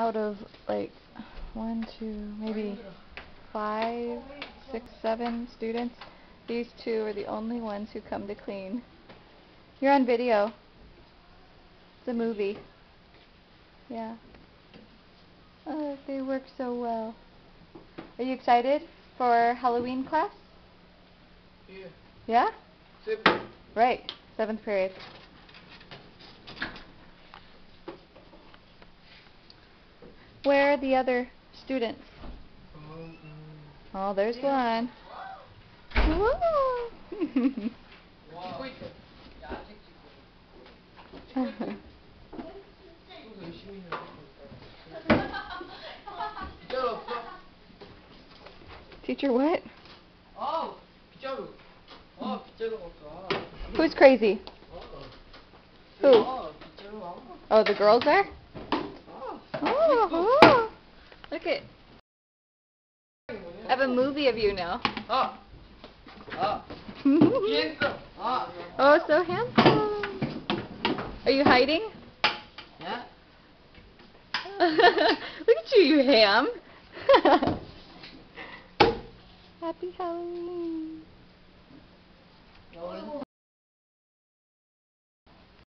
out of like 1, 2, maybe 5, 6, 7 students, these 2 are the only ones who come to clean. You're on video. It's a movie. Yeah. Oh, they work so well. Are you excited for Halloween class? Yeah. Yeah? 7. Right. 7th period. Where are the other students? Oh, there's one. Whoa. Teacher what? Who's crazy? Who? Oh, the girls are? Oh, look at. I have a movie of you now. Oh, so handsome. Are you hiding? Yeah. Look at you, you ham. Happy Halloween.